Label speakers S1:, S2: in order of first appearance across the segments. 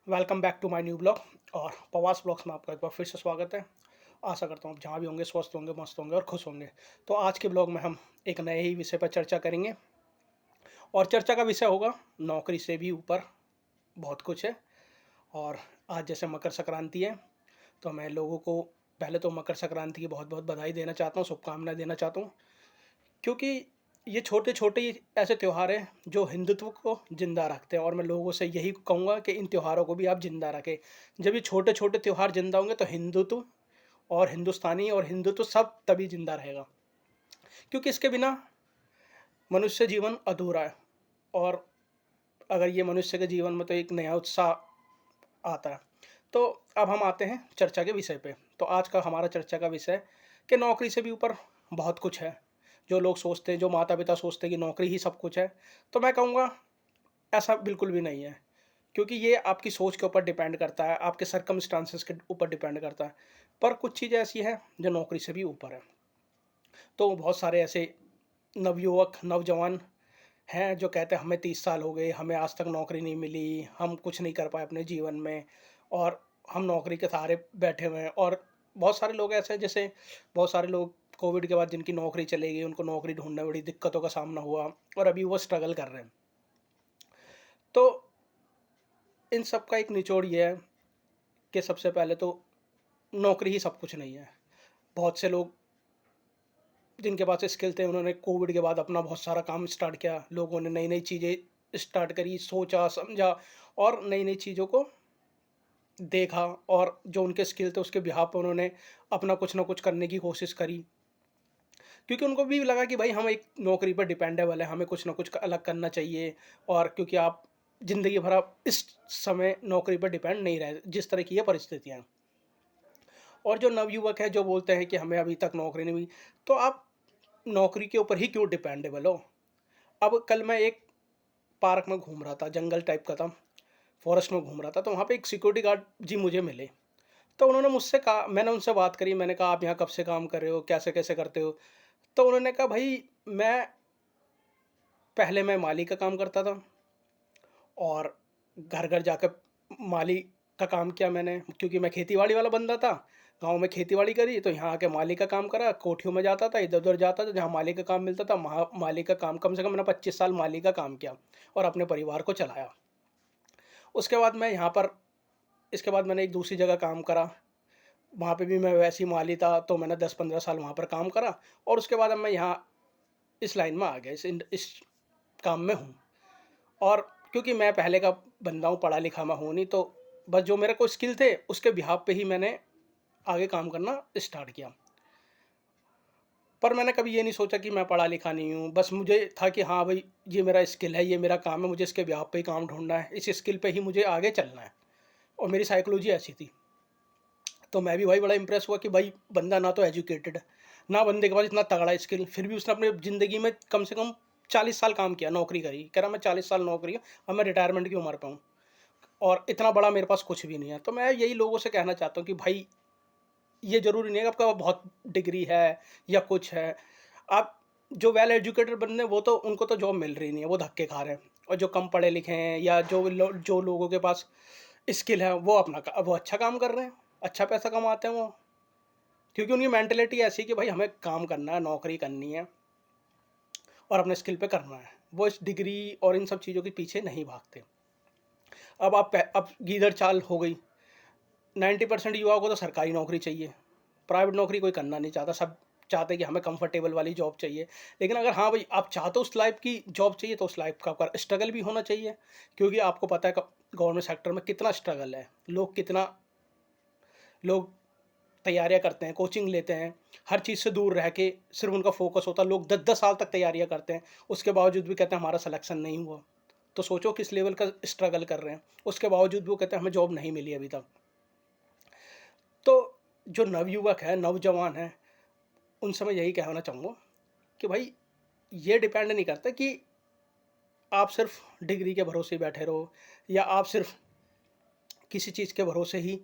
S1: Welcome back to my new blog. और पवास blogs में आपका एक बार फिर से स्वागत है। आशा करता हूँ आप जहाँ भी होंगे स्वस्थ होंगे, मस्त होंगे और खुश होंगे। तो आज के ब्लॉग में हम एक नए ही विषय पर चर्चा करेंगे और चर्चा का विषय होगा नौकरी से भी ऊपर बहुत कुछ है। और आज जैसे मकर संक्रांति है, तो मैं लोगों को पहले तो मकर संक्रांति की बहुत बहुत बधाई देना चाहता हूँ, शुभकामनाएं देना चाहता हूँ। क्योंकि ये छोटे-छोटे ही ऐसे त्योहार हैं जो हिंदुत्व को ज़िंदा रखते हैं, और मैं लोगों से यही कहूँगा कि इन त्योहारों को भी आप ज़िंदा रखें। जब ये छोटे-छोटे त्योहार ज़िंदा होंगे तो हिंदुत्व और हिंदुस्तानी और हिंदुत्व सब तभी ज़िंदा रहेगा। क्योंकि इसके बिना मनुष्य जीवन अधूरा है। और अगर ये मनुष्य के जीवन में तो एक नया उत्साह आता है। तो अब हम आते हैं चर्चा के विषय पे। तो आज का हमारा चर्चा का विषय है कि नौकरी से भी ऊपर बहुत कुछ है। जो लोग सोचते हैं, जो माता-पिता सोचते हैं कि नौकरी ही सब कुछ है, तो मैं कहूँगा ऐसा बिल्कुल भी नहीं है। क्योंकि ये आपकी सोच के ऊपर डिपेंड करता है, आपके सर्कमस्टांसेस के ऊपर डिपेंड करता है। पर कुछ चीज़ें ऐसी हैं जो नौकरी से भी ऊपर है। तो बहुत सारे ऐसे नवयुवक, नौजवान हैं जो कहते हैं हमें 30 साल हो गए, हमें आज तक नौकरी नहीं मिली, हम कुछ नहीं कर पाए अपने जीवन में और हम नौकरी के सहारे बैठे हुए हैं। और बहुत सारे लोग ऐसे हैं, जैसे बहुत सारे लोग कोविड के बाद जिनकी नौकरी चली गई, उनको नौकरी ढूँढने में बड़ी दिक्कतों का सामना हुआ और अभी वो स्ट्रगल कर रहे हैं। तो इन सब का एक निचोड़ ये है कि सबसे पहले तो नौकरी ही सब कुछ नहीं है। बहुत से लोग जिनके पास स्किल थे, उन्होंने कोविड के बाद अपना बहुत सारा काम स्टार्ट किया। लोगों ने नई-नई चीज़ें स्टार्ट करी, सोचा, समझा और नई-नई चीज़ों को देखा और जो उनके स्किल थे उसके बिहाफ़ पे उन्होंने अपना कुछ ना कुछ करने की कोशिश करी। क्योंकि उनको भी लगा कि भाई हम एक नौकरी पर डिपेंडेबल है, हमें कुछ ना कुछ अलग करना चाहिए। और क्योंकि आप ज़िंदगी भर आप इस समय नौकरी पर डिपेंड नहीं रहे, जिस तरह की ये परिस्थितियाँ हैं। और जो नवयुवक हैं जो बोलते हैं कि हमें अभी तक नौकरी नहीं हुई, तो आप नौकरी के ऊपर ही क्यों डिपेंडेबल हो? अब कल मैं एक पार्क में घूम रहा था, जंगल टाइप का था, फॉरेस्ट में घूम रहा था, तो वहाँ पे एक सिक्योरिटी गार्ड जी मुझे मिले। तो उन्होंने मुझसे कहा, मैंने उनसे बात करी, मैंने कहा आप यहाँ कब से काम कर रहे हो? कैसे-कैसे करते हो? तो उन्होंने कहा भाई मैं पहले मैं माली का काम करता था और घर-घर जाकर माली का काम किया मैंने, क्योंकि मैं खेती-बाड़ी वाला बंदा था। गाँव में खेती-बाड़ी करी, तो यहाँ आके माली का काम करा, कोठियों में जाता था, इधर-उधर जाता था, जहाँ माली का काम मिलता था, वहाँ माली का काम कम से कम मैंने 25 साल माली का काम किया और अपने परिवार को चलाया। उसके बाद मैं यहाँ पर इसके बाद मैंने एक दूसरी जगह काम करा, वहाँ पे भी मैं वैसे ही माली था, तो मैंने 10-15 साल वहाँ पर काम करा और उसके बाद अब मैं यहाँ इस लाइन में आ गया, इस काम में हूँ। और क्योंकि मैं पहले का बंदा हूँ, पढ़ा लिखा मैं हूँ नहीं, तो बस जो मेरे को स्किल थे, उसके बिहाफ़ पे ही मैंने आगे काम करना स्टार्ट किया। पर मैंने कभी ये नहीं सोचा कि मैं पढ़ा लिखा नहीं हूँ, बस मुझे था कि हाँ भाई, ये मेरा स्किल है, ये मेरा काम है, मुझे इसके बिहाफ़ पे ही काम ढूँढना है, इस स्किल पे ही मुझे आगे चलना है। और मेरी साइकोलॉजी ऐसी थी। तो मैं भी भाई बड़ा इम्प्रेस हुआ कि भाई बंदा ना तो एजुकेटेड है, ना बंदे के पास इतना तगड़ा स्किल, फिर भी उसने अपने ज़िंदगी में कम से कम 40 साल काम किया, नौकरी करी। कह रहा मैं 40 साल नौकरी है, अब मैं रिटायरमेंट की उम्र पे हूँ और इतना बड़ा मेरे पास कुछ भी नहीं है। तो मैं यही लोगों से कहना चाहता हूँ कि भाई ये ज़रूरी नहीं है कि आपका बहुत डिग्री है या कुछ है। आप जो वेल एजुकेटेड बंदे हैं वो तो उनको तो जॉब मिल रही नहीं है, वो धक्के खा रहे हैं। और जो कम पढ़े लिखे हैं या जो लोगों के पास स्किल है वो वो अच्छा काम कर रहे हैं, अच्छा पैसा कमाते हैं वो। क्योंकि उनकी मेंटालिटी ऐसी है कि भाई हमें काम करना है, नौकरी करनी है और अपने स्किल पे करना है। वो इस डिग्री और इन सब चीज़ों के पीछे नहीं भागते। अब गीदड़ चाल हो गई, 90% युवाओं को तो सरकारी नौकरी चाहिए। प्राइवेट नौकरी कोई करना नहीं चाहता, सब चाहते हैं कि हमें कंफर्टेबल वाली जॉब चाहिए। लेकिन अगर हाँ भाई, आप चाहते हो उस लाइफ़ की जॉब चाहिए, तो उस लाइफ़ का आपका स्ट्रगल भी होना चाहिए। क्योंकि आपको पता है क गवर्नमेंट सेक्टर में कितना स्ट्रगल है। लोग तैयारियाँ करते हैं, कोचिंग लेते हैं, हर चीज़ से दूर रह के सिर्फ़ उनका फ़ोकस होता है। लोग 10-10 साल तक तैयारियाँ करते हैं, उसके बावजूद भी कहते हैं हमारा सिलेक्शन नहीं हुआ। तो सोचो किस लेवल का स्ट्रगल कर रहे हैं। उसके बावजूद भी वो कहते हैं हमें जॉब नहीं मिली अभी तक। तो जो नवयुवक हैं, नौजवान हैं, उनसे मैं यही कहना चाहूँगा कि भाई ये डिपेंड नहीं करता कि आप सिर्फ़ डिग्री के भरोसे बैठे रहो या आप सिर्फ़ किसी चीज़ के भरोसे ही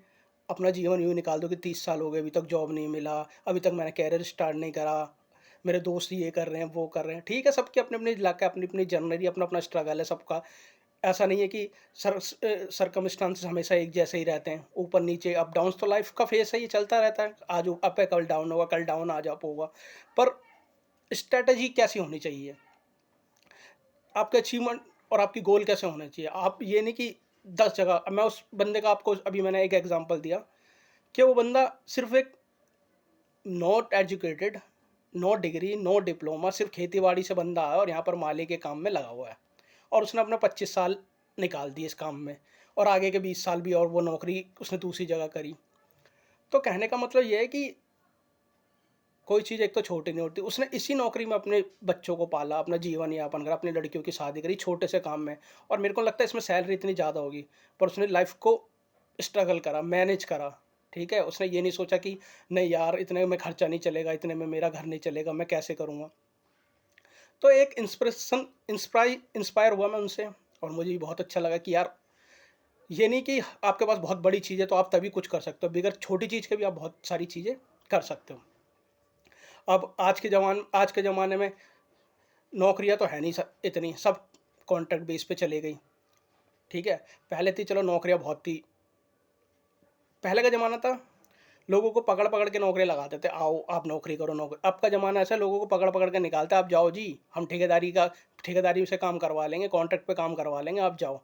S1: अपना जीवन यूँ निकाल दो कि 30 साल हो गए अभी तक जॉब नहीं मिला, अभी तक मैंने करियर स्टार्ट नहीं करा, मेरे दोस्त ये कर रहे हैं, वो कर रहे हैं। ठीक है, सबकी अपनी-अपनी लक है, अपनी-अपनी जर्नी, अपना-अपना स्ट्रगल है सबका। ऐसा नहीं है कि सर्कमस्टांसेस हमेशा एक जैसे ही रहते हैं, ऊपर नीचे अप डाउन्स तो लाइफ का फेस है, ये चलता रहता है, आज अप है कल डाउन होगा, कल डाउन आज अप होगा। पर स्ट्रैटेजी कैसी होनी चाहिए, आपके अचीवमेंट और आपकी गोल कैसे होने चाहिए। आप ये नहीं कि 10 जगह, अब मैं उस बंदे का आपको अभी मैंने एक एग्जांपल दिया कि वो बंदा सिर्फ एक not educated, no degree, no diploma, सिर्फ खेती-बाड़ी से बंदा है और यहाँ पर माली के काम में लगा हुआ है। और उसने अपना 25 साल निकाल दिए इस काम में, और आगे के 20 साल भी और वो नौकरी उसने दूसरी जगह करी। तो कहने का मतलब ये है कि कोई चीज़ एक तो छोटी नहीं होती। उसने इसी नौकरी में अपने बच्चों को पाला, अपना जीवन यापन करा, अपनी लड़कियों की शादी करी छोटे से काम में, और मेरे को लगता है इसमें सैलरी इतनी ज़्यादा होगी, पर उसने लाइफ़ को स्ट्रगल करा, मैनेज करा, ठीक है? उसने ये नहीं सोचा कि नहीं यार इतने में खर्चा नहीं चलेगा, इतने में मेरा घर नहीं चलेगा, मैं कैसे करूँगा? तो एक इंस्पायर हुआ मैं उनसे, और मुझे भी बहुत अच्छा लगा कि यार ये नहीं कि आपके पास बहुत बड़ी चीज़ है तो आप तभी कुछ कर सकते हो, बगैर छोटी चीज़ के भी आप बहुत सारी चीज़ें कर सकते हो। अब आज के ज़माने में नौकरियाँ तो है नहीं इतनी, सब कॉन्ट्रैक्ट बेस पे चली गई, ठीक है? पहले थी चलो नौकरियाँ बहुत थी, पहले का ज़माना था, लोगों को पकड़-पकड़ के नौकरी लगाते थे, आओ आप नौकरी करो नौकरी। अब का ज़माना ऐसा है, लोगों को पकड़-पकड़ के निकालते हैं, आप जाओ जी, हम ठेकेदारी से काम करवा लेंगे, कॉन्ट्रैक्ट पे काम करवा लेंगे, आप जाओ।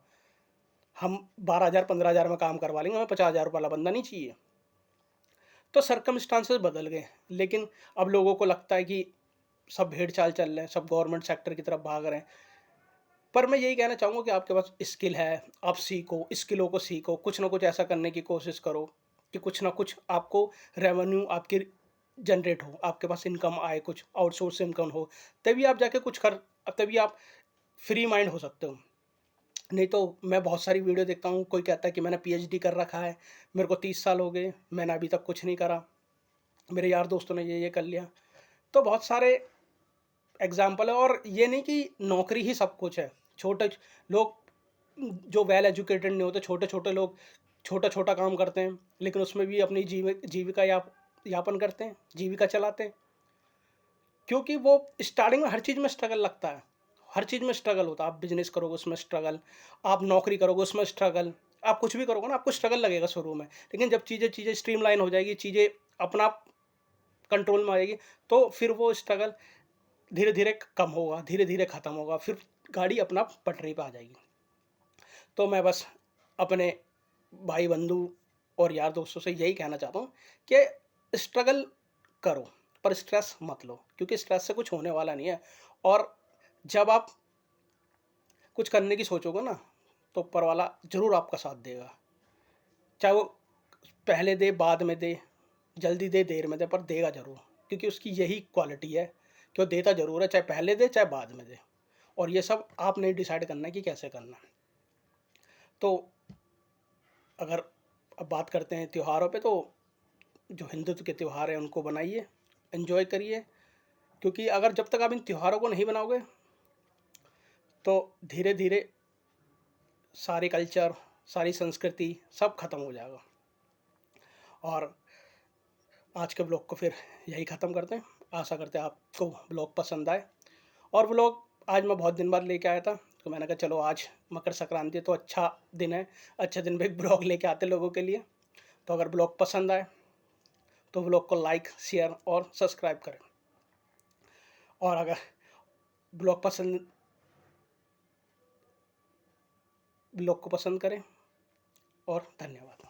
S1: हम 12,000 15,000 में काम करवा लेंगे, हमें 50,000 वाला बंदा नहीं चाहिए। तो सर्कमस्टांसेस बदल गए, लेकिन अब लोगों को लगता है कि सब भेड़-चाल चल रहे हैं, सब गवर्नमेंट सेक्टर की तरफ भाग रहे हैं। पर मैं यही कहना चाहूँगा कि आपके पास स्किल है, आप सीखो, स्किलों को सीखो, कुछ ना कुछ ऐसा करने की कोशिश करो कि कुछ ना कुछ आपको रेवेन्यू आपकी जनरेट हो, आपके पास इनकम आए, कुछ आउटसोर्स इनकम हो, तभी आप जाके कुछ कर तभी आप फ्री माइंड हो सकते हो। नहीं तो मैं बहुत सारी वीडियो देखता हूँ, कोई कहता है कि मैंने पीएचडी कर रखा है, मेरे को 30 साल हो गए, मैंने अभी तक कुछ नहीं करा, मेरे यार दोस्तों ने ये कर लिया। तो बहुत सारे एग्ज़ाम्पल है, और ये नहीं कि नौकरी ही सब कुछ है। छोटे लोग जो वेल एजुकेटेड नहीं होते, छोटे-छोटे लोग छोटा-छोटा काम करते हैं, लेकिन उसमें भी अपनी जीविका यापन करते हैं, जीविका चलाते हैं। क्योंकि वो स्टार्टिंग में हर चीज़ में स्ट्रगल लगता है, हर चीज़ में स्ट्रगल होता है। आप बिज़नेस करोगे उसमें स्ट्रगल, आप नौकरी करोगे उसमें स्ट्रगल, आप कुछ भी करोगे ना आपको स्ट्रगल लगेगा शुरू में। लेकिन जब चीज़ें चीज़ें स्ट्रीमलाइन हो जाएगी, चीज़ें अपना आप कंट्रोल में आएगी, तो फिर वो स्ट्रगल धीरे-धीरे कम होगा, धीरे-धीरे खत्म होगा, फिर गाड़ी अपना पटरी पे आ जाएगी। तो मैं बस अपने भाई-बंधु और यार दोस्तों से यही कहना चाहता हूँ कि स्ट्रगल करो, पर स्ट्रेस मत लो, क्योंकि स्ट्रेस से कुछ होने वाला नहीं है। और जब आप कुछ करने की सोचोगे ना, तो ऊपर वाला ज़रूर आपका साथ देगा। चाहे वो पहले दे, बाद में दे, जल्दी दे, देर में दे, पर देगा ज़रूर, क्योंकि उसकी यही क्वालिटी है कि वो देता ज़रूर है, चाहे पहले दे, चाहे बाद में दे। और ये सब आपने डिसाइड करना है कि कैसे करना है। तो अगर अब बात करते हैं त्योहारों पे, तो जो हिंदुत्व के त्योहार हैं उनको बनाइए, एन्जॉय करिए, क्योंकि अगर जब तक आप इन त्योहारों को नहीं बनाओगे, तो धीरे-धीरे सारे कल्चर, सारी संस्कृति सब खत्म हो जाएगा। और आज के ब्लॉग को फिर यही ख़त्म करते हैं। आशा करते हैं आपको ब्लॉग पसंद आए। और ब्लॉग आज मैं बहुत दिन बाद लेके आया था, तो मैंने कहा चलो आज मकर संक्रांति है तो अच्छा दिन है, अच्छे दिन पे एक ब्लॉग लेके आते लोगों के लिए। तो अगर ब्लॉग पसंद आए तो ब्लॉग को लाइक, शेयर और सब्सक्राइब करें। और अगर ब्लॉग पसंद ब्लॉग को पसंद करें, और धन्यवाद।